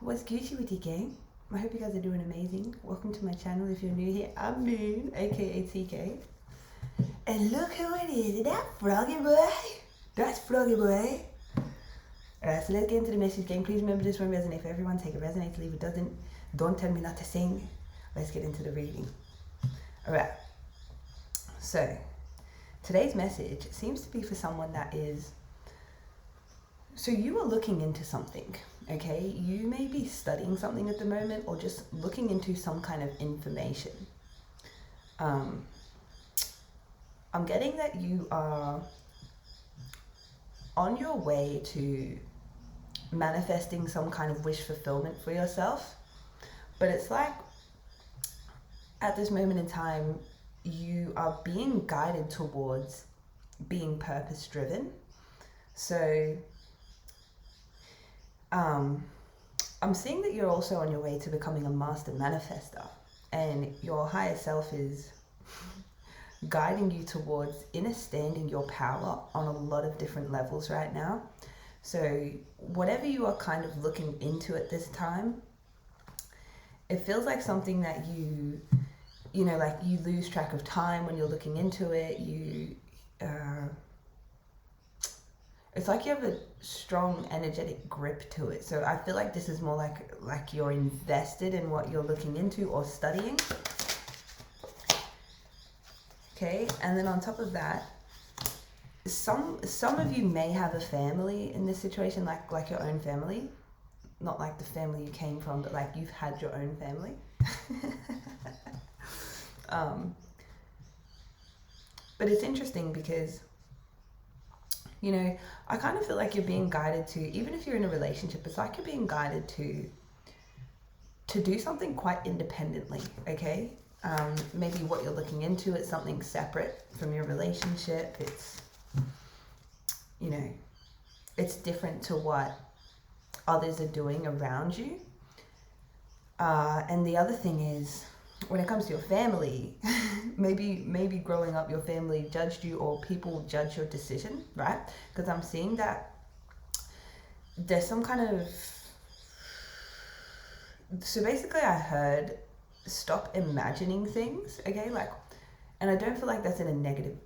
What's Gucci with you, gang? I hope you guys are doing amazing. Welcome to my channel. If you're new here, I'm Moon, aka TK. And look who it is. Is that Froggy boy? That's Froggy boy. Alright, so let's get into the message, gang. Please remember this won't resonate for everyone. Take it resonates, leave it doesn't. Don't tell me not to sing. Let's get into the reading. Alright. So, today's message seems to be for someone that is... So you are looking into something. Okay, you may be studying something at the moment or just looking into some kind of information. I'm getting that you are on your way to manifesting some kind of wish fulfillment for yourself, but it's like at this moment in time you are being guided towards being purpose driven. So I'm seeing that you're also on your way to becoming a master manifester, and your higher self is guiding you towards understanding your power on a lot of different levels right now. So whatever you are kind of looking into at this time, it feels like something that you know, like you lose track of time when you're looking into it. It's like you have a strong energetic grip to it. So I feel like this is more like you're invested in what you're looking into or studying. Okay, and then on top of that, some of you may have a family in this situation, like your own family. Not like the family you came from, but like you've had your own family. But it's interesting because, you know, I kind of feel like you're being guided to, even if you're in a relationship, it's like you're being guided to do something quite independently, okay? Maybe what you're looking into is something separate from your relationship. It's, you know, it's different to what others are doing around you. And the other thing is, when it comes to your family, maybe growing up your family judged you, or people judge your decision, right? Because I'm seeing that there's some kind of... So basically I heard stop imagining things, okay? Like, and I don't feel like that's in a negative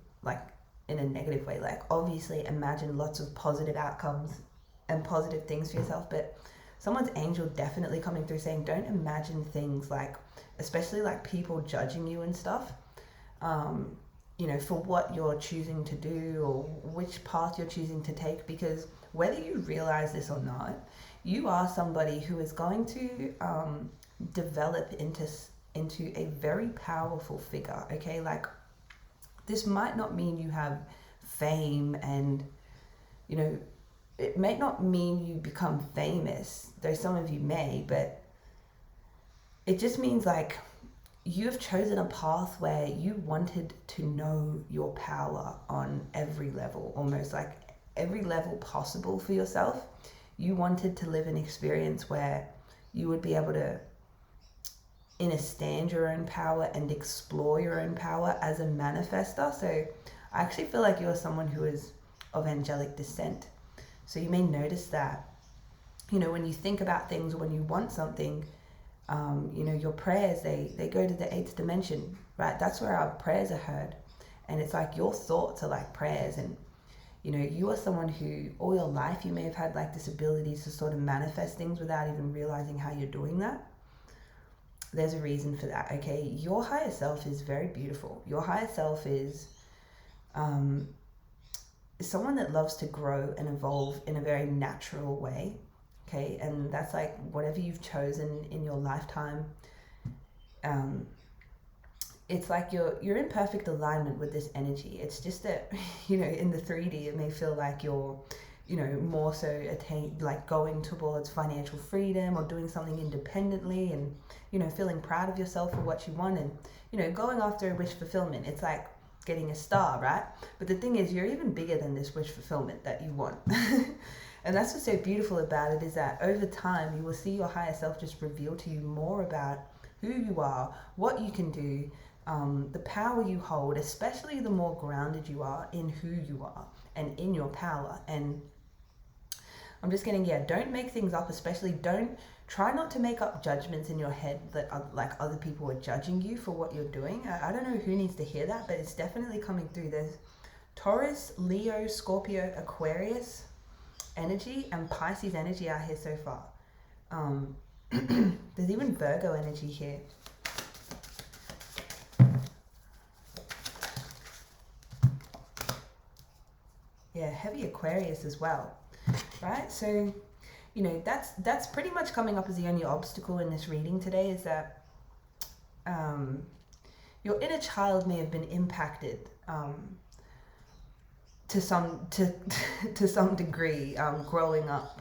way. Like, obviously imagine lots of positive outcomes and positive things for yourself, but someone's angel definitely coming through saying don't imagine things like, especially like people judging you and stuff, you know, for what you're choosing to do or which path you're choosing to take, because whether you realize this or not, you are somebody who is going to develop into a very powerful figure, okay? Like, this might not mean you have fame, and, you know, it may not mean you become famous, though some of you may, but it just means like you've chosen a path where you wanted to know your power on every level, almost like every level possible for yourself. You wanted to live an experience where you would be able to understand your own power and explore your own power as a manifester. So I actually feel like you're someone who is of angelic descent. So you may notice that, you know, when you think about things or when you want something, you know, your prayers, they go to the 8th dimension, right? That's where our prayers are heard. And it's like your thoughts are like prayers. And, you know, you are someone who all your life you may have had like this ability to sort of manifest things without even realizing how you're doing that. There's a reason for that, okay? Your higher self is very beautiful. Your higher self is someone that loves to grow and evolve in a very natural way, okay? And that's like whatever you've chosen in your lifetime, it's like you're in perfect alignment with this energy. It's just that, you know, in the 3D it may feel like you're, you know, more so going towards financial freedom or doing something independently and, you know, feeling proud of yourself for what you want and, you know, going after a wish fulfillment. It's like getting a star, right? But the thing is, you're even bigger than this wish fulfillment that you want. And that's what's so beautiful about it, is that over time you will see your higher self just reveal to you more about who you are, what you can do, the power you hold, especially the more grounded you are in who you are and in your power. And I'm just getting, don't make things up, especially don't try not to make up judgments in your head that like other people are judging you for what you're doing. I don't know who needs to hear that, but it's definitely coming through. There's Taurus, Leo, Scorpio, Aquarius energy and Pisces energy out here so far. There's even Virgo energy here. Yeah, heavy Aquarius as well, right? So, you know, that's pretty much coming up as the only obstacle in this reading today, is that your inner child may have been impacted to some degree growing up.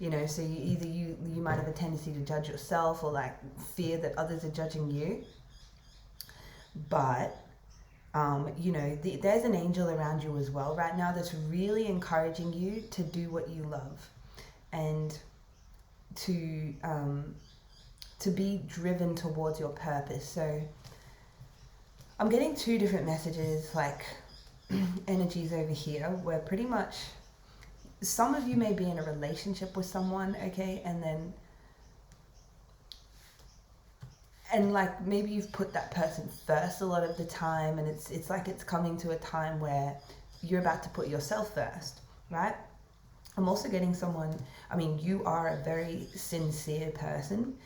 You know, so you might have a tendency to judge yourself, or like fear that others are judging you. But you know, there's an angel around you as well right now that's really encouraging you to do what you love, and to be driven towards your purpose. So I'm getting two different messages, like energies over here, where pretty much some of you may be in a relationship with someone, okay, and like maybe you've put that person first a lot of the time, and it's like it's coming to a time where you're about to put yourself first, right? I'm also getting someone, I mean, you are a very sincere person.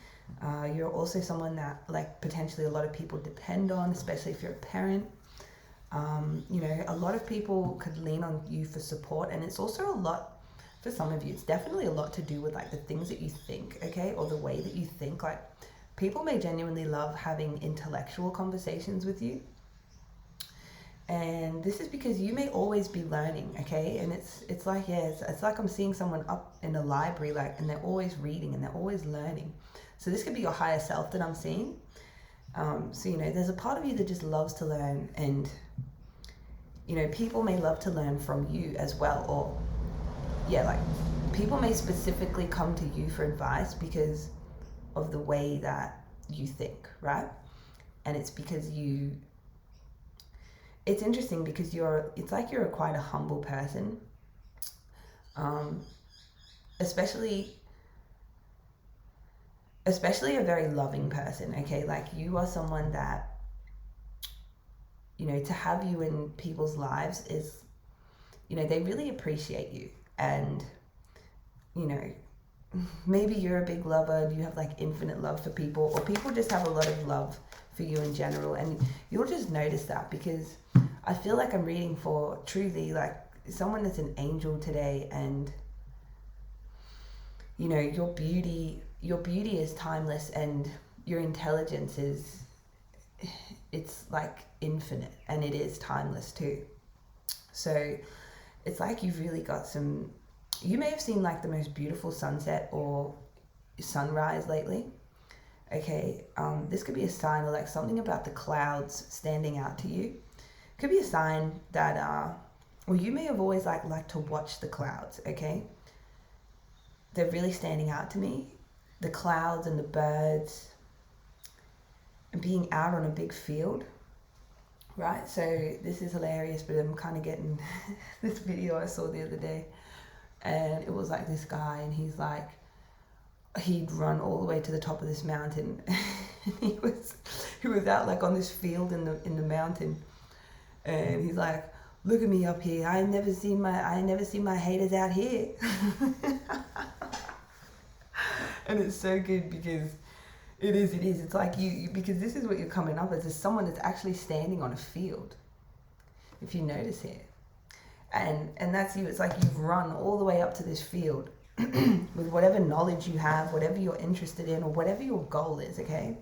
You're also someone that like potentially a lot of people depend on, especially if you're a parent. You know, a lot of people could lean on you for support, and it's also a lot, for some of you, it's definitely a lot to do with like the things that you think, okay, or the way that you think. Like, people may genuinely love having intellectual conversations with you. And this is because you may always be learning, okay? And it's like, yeah, it's like I'm seeing someone up in a library, like, and they're always reading and they're always learning. So this could be your higher self that I'm seeing. So, you know, there's a part of you that just loves to learn, and, you know, people may love to learn from you as well. Or, yeah, like, people may specifically come to you for advice because of the way that you think, right? And it's because it's interesting because it's like you're quite a humble person, especially a very loving person, okay? Like, you are someone that, you know, to have you in people's lives is, you know, they really appreciate you. And, you know, maybe you're a big lover and you have like infinite love for people, or people just have a lot of love for you in general, and you'll just notice that, because I feel like I'm reading for truly like someone that's an angel today. And, you know, your beauty is timeless, and your intelligence it's like infinite, and it is timeless too. So it's like you've really got you may have seen like the most beautiful sunset or sunrise lately, okay? This could be a sign, or like something about the clouds standing out to you. Could be a sign that, or you may have always liked to watch the clouds, okay? They're really standing out to me. The clouds and the birds, and being out on a big field, right? So this is hilarious, but I'm kind of getting this video I saw the other day. And it was like this guy, and he's like, he'd run all the way to the top of this mountain. And he was out like on this field in the mountain, and he's like, look at me up here. I ain't never seen my haters out here. And it's so good because it is. It's like you because this is what you're coming up as someone that's actually standing on a field, if you notice here. And that's you. It's like you've run all the way up to this field with whatever knowledge you have, whatever you're interested in, or whatever your goal is, okay?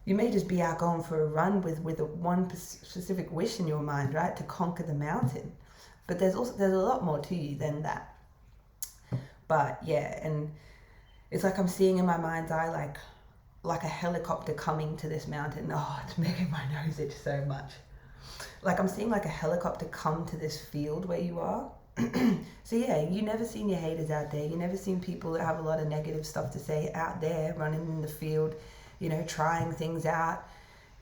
You may just be out going for a run with one specific wish in your mind, right? To conquer the mountain. But there's a lot more to you than that. But yeah, and it's like I'm seeing in my mind's eye like a helicopter coming to this mountain. Oh, it's making my nose itch so much. Like I'm seeing like a helicopter come to this field where you are. So yeah, you never seen your haters out there. You never seen people that have a lot of negative stuff to say out there running in the field, you know, trying things out,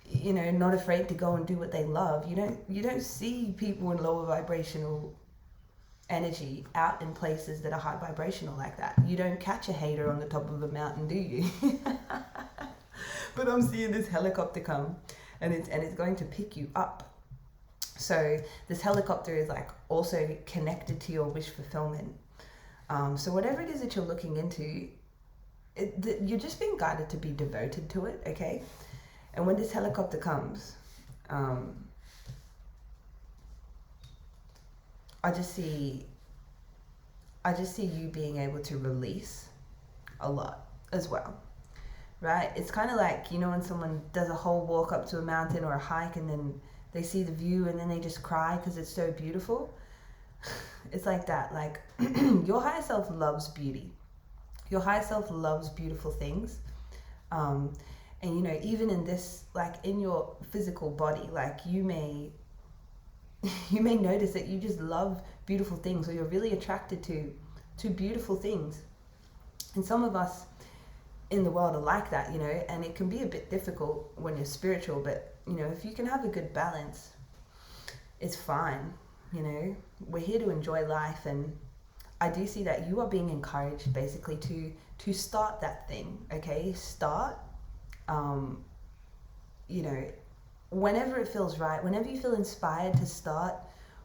you know, not afraid to go and do what they love. You don't see people in lower vibrational energy out in places that are high vibrational like that. You don't catch a hater on the top of a mountain, do you? But I'm seeing this helicopter come, and it's going to pick you up. So this helicopter is like also connected to your wish fulfillment. So whatever it is that you're looking into, you're just being guided to be devoted to it, okay? And when this helicopter comes, I just see you being able to release a lot as well, right? It's kind of like, you know, when someone does a whole walk up to a mountain or a hike and then they see the view and then they just cry because it's so beautiful. It's like that. Like, your higher self loves beauty. Your higher self loves beautiful things. And, you know, even in this, like in your physical body, like you may notice that you just love beautiful things, or you're really attracted to beautiful things. And some of us in the world are like that, you know, and it can be a bit difficult when you're spiritual, but, you know, if you can have a good balance, it's fine. You know, we're here to enjoy life, and I do see that you are being encouraged basically to start that thing, okay? Start, you know, whenever it feels right, whenever you feel inspired to start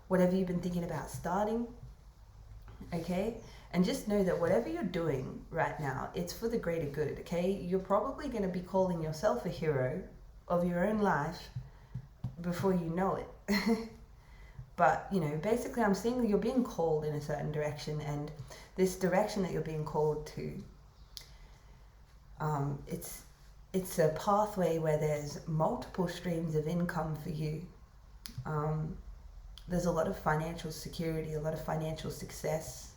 whatever you've been thinking about starting, okay? And just know that whatever you're doing right now, it's for the greater good, okay? You're probably going to be calling yourself a hero of your own life before you know it. But, you know, basically I'm seeing that you're being called in a certain direction, and this direction that you're being called to, it's a pathway where there's multiple streams of income for you. There's a lot of financial security, a lot of financial success,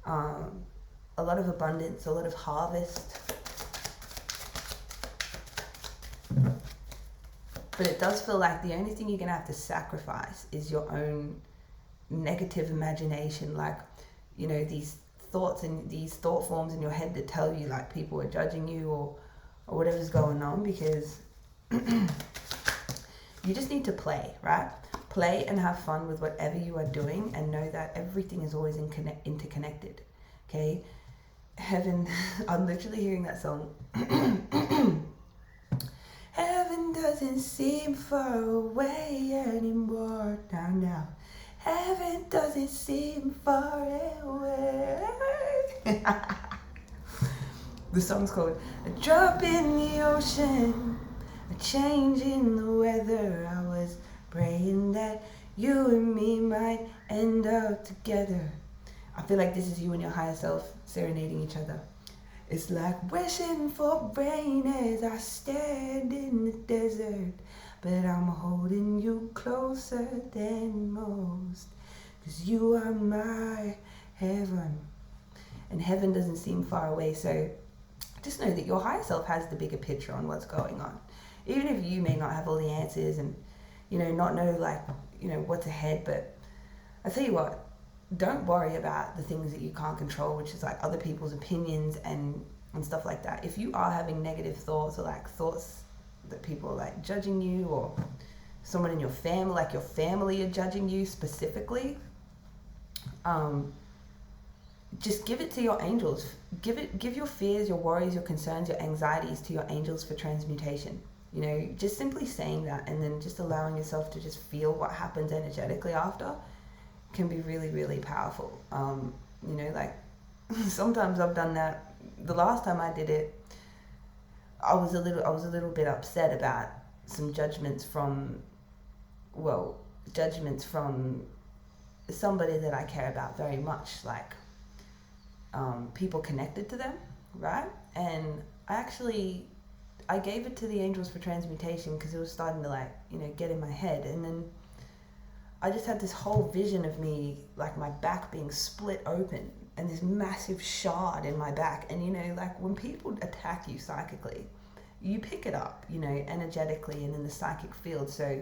a lot of abundance, a lot of harvest. But it does feel like the only thing you're going to have to sacrifice is your own negative imagination. Like, you know, these thoughts and these thought forms in your head that tell you like people are judging you or whatever's going on, because you just need to play, right? Play and have fun with whatever you are doing, and know that everything is always interconnected, okay? Heaven, I'm literally hearing that song. Heaven doesn't seem far away anymore. Now. Heaven doesn't seem far away. The song's called A Drop in the Ocean, A Change in the Weather. I was praying that you and me might end up together. I feel like this is you and your higher self serenading each other. It's like wishing for rain as I stand in the desert, but I'm holding you closer than most, 'cause you are my heaven. And heaven doesn't seem far away, so just know that your higher self has the bigger picture on what's going on. Even if you may not have all the answers and, you know, not know like, you know, what's ahead, but I tell you what, don't worry about the things that you can't control, which is like other people's opinions and stuff like that. If you are having negative thoughts, or like thoughts that people are like judging you, or someone in your family, like your family are judging you specifically, just give it to your angels. Give your fears, your worries, your concerns, your anxieties to your angels for transmutation. You know, just simply saying that, and then just allowing yourself to just feel what happens energetically after, can be really, really powerful. You know, like sometimes I've done that. The last time I did it, I was a little bit upset about some judgments from somebody that I care about very much, like people connected to them, right? And I gave it to the angels for transmutation because it was starting to like, you know, get in my head. And then I just had this whole vision of me, like my back being split open and this massive shard in my back. And, you know, like when people attack you psychically, you pick it up, you know, energetically and in the psychic field. So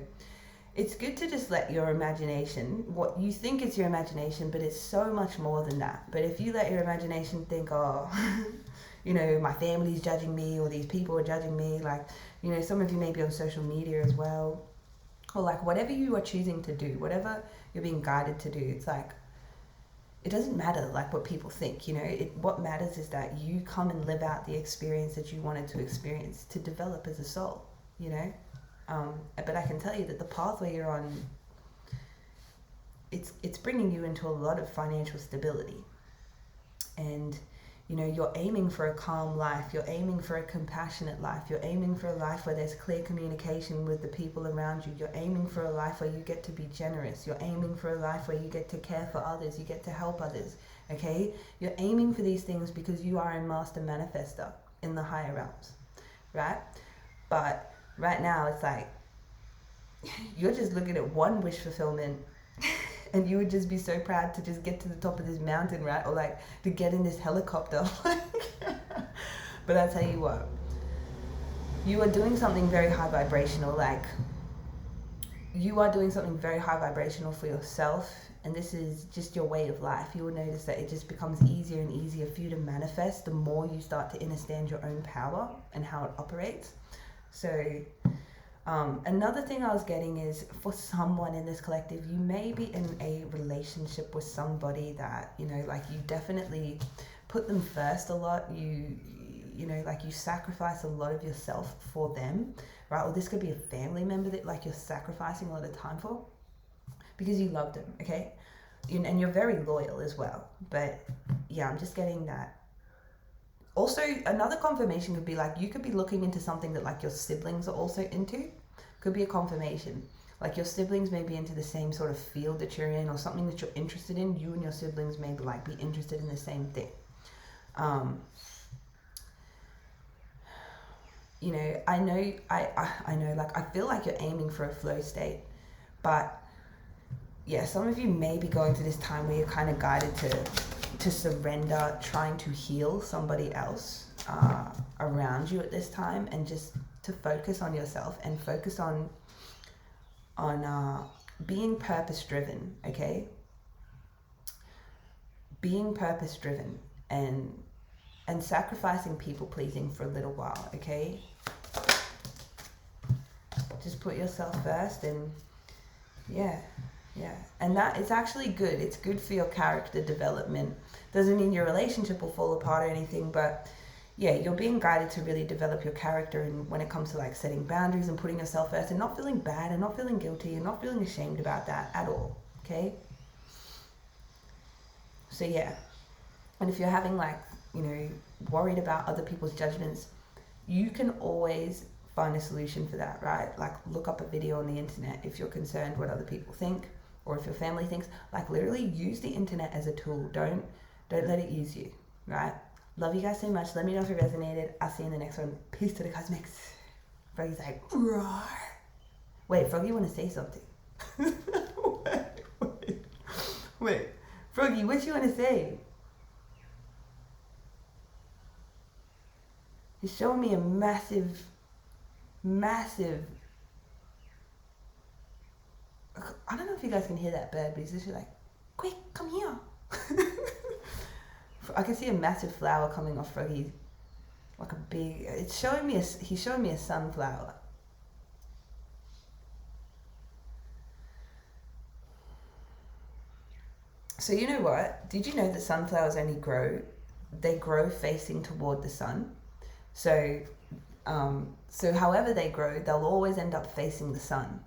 it's good to just let your imagination, what you think is your imagination, but it's so much more than that. But if you let your imagination think, oh, you know, my family's judging me, or these people are judging me, like, you know, some of you may be on social media as well, or like whatever you are choosing to do, whatever you're being guided to do, it's like, it doesn't matter like what people think, you know. What matters is that you come and live out the experience that you wanted to experience, to develop as a soul, you know. But I can tell you that the pathway you're on, it's bringing you into a lot of financial stability. And you know, you're aiming for a calm life, you're aiming for a compassionate life, you're aiming for a life where there's clear communication with the people around you, you're aiming for a life where you get to be generous, you're aiming for a life where you get to care for others, you get to help others, okay? You're aiming for these things because you are a master manifester in the higher realms, right? But right now it's like, you're just looking at one wish fulfillment and you would just be so proud to just get to the top of this mountain, right? Or like to get in this helicopter. But I tell you what, you are doing something very high vibrational. Like, you are doing something very high vibrational for yourself, and this is just your way of life. You will notice that it just becomes easier and easier for you to manifest the more you start to understand your own power and how it operates. So another thing I was getting is, for someone in this collective, you may be in a relationship with somebody that, you know, like you definitely put them first a lot. You know, like you sacrifice a lot of yourself for them, right? Or this could be a family member that like you're sacrificing a lot of time for because you love them, okay? And you're very loyal as well. But yeah, I'm just getting that. Also, another confirmation could be like, you could be looking into something that like your siblings are also into. Could be a confirmation. Like your siblings may be into the same sort of field that you're in, or something that you're interested in. You and your siblings may like be interested in the same thing. You know, I know, like, I feel like you're aiming for a flow state, but yeah, some of you may be going through this time where you're kind of guided to surrender, trying to heal somebody else around you at this time, and just to focus on yourself and focus on being purpose driven, okay? Being purpose driven and sacrificing people pleasing for a little while, okay? Just put yourself first, and yeah. And that it's actually good. It's good for your character development. Doesn't mean your relationship will fall apart or anything, but yeah, you're being guided to really develop your character, and when it comes to like setting boundaries and putting yourself first and not feeling bad and not feeling guilty and not feeling ashamed about that at all, okay? So yeah. And if you're having like, you know, worried about other people's judgments, you can always find a solution for that, right? Like look up a video on the internet if you're concerned what other people think, or if your family thinks. Like literally use the internet as a tool. Don't let it use you, right? Love you guys so much. Let me know if it resonated. I'll see you in the next one. Peace to the cosmics. Froggy's like, roar. Wait, Froggy, you want to say something? wait. Froggy, what you want to say? He's showing me a massive, I don't know if you guys can hear that bird, but he's literally like, quick, come here. I can see a massive flower coming off Froggy, like a big, he's showing me a sunflower. So you know what? Did you know that sunflowers they grow facing toward the sun? So however they grow, they'll always end up facing the sun.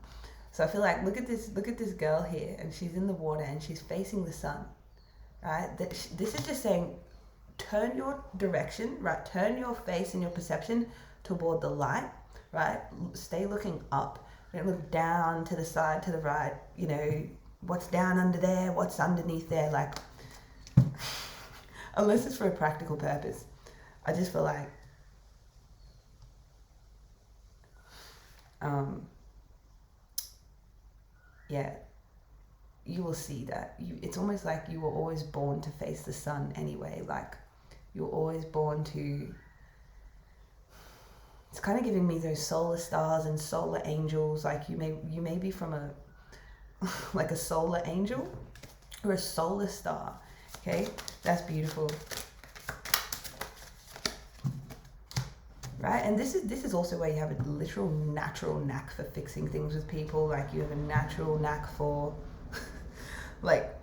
So I feel like, look at this girl here, and she's in the water and she's facing the sun, right? This is just saying, turn your direction, right? Turn your face and your perception toward the light, right? Stay looking up. Don't look down to the side, to the right, you know, what's down under there, what's underneath there, like, unless it's for a practical purpose. I just feel like, yeah, you will see that. It's almost like you were always born to face the sun anyway. Like, you're always born to, it's kind of giving me those solar stars and solar angels. Like you may be from a, like a solar angel or a solar star. Okay, that's beautiful. right? And this is also where you have a literal natural knack for fixing things with people. Like you have a natural knack for like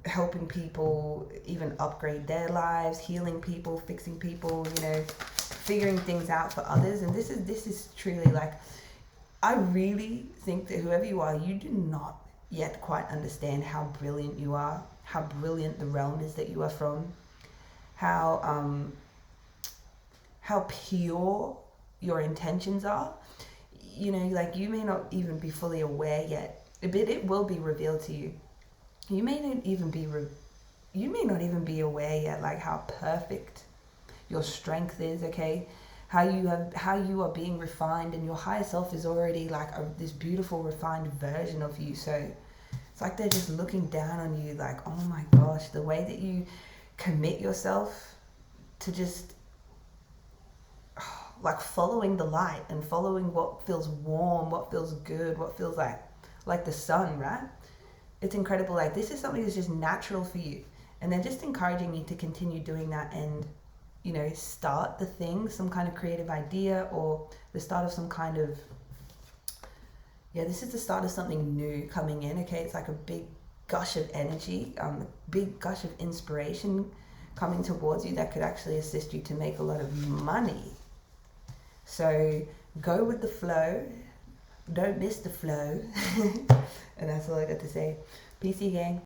helping people even upgrade their lives, healing people, fixing people, you know, figuring things out for others. And this is truly like, I really think that whoever you are, you do not yet quite understand how brilliant you are, how brilliant the realm is that you are from, how pure your intentions are. You know, like you may not even be fully aware yet, but it will be revealed to you. You may not even be aware yet, like how perfect your strength is. Okay, how you are being refined, and your higher self is already like this beautiful refined version of you. So it's like they're just looking down on you, like, oh my gosh, the way that you commit yourself to just like following the light and following what feels warm, what feels good, what feels like the sun, right? It's incredible. Like this is something that's just natural for you, and they're just encouraging you to continue doing that, and you know, start the thing, some kind of creative idea, or the start of some kind of, yeah, this is the start of something new coming in. Okay, it's like a big gush of energy, big gush of inspiration coming towards you that could actually assist you to make a lot of money. So go with the flow, don't miss the flow. And that's all I got to say. Peace, gang.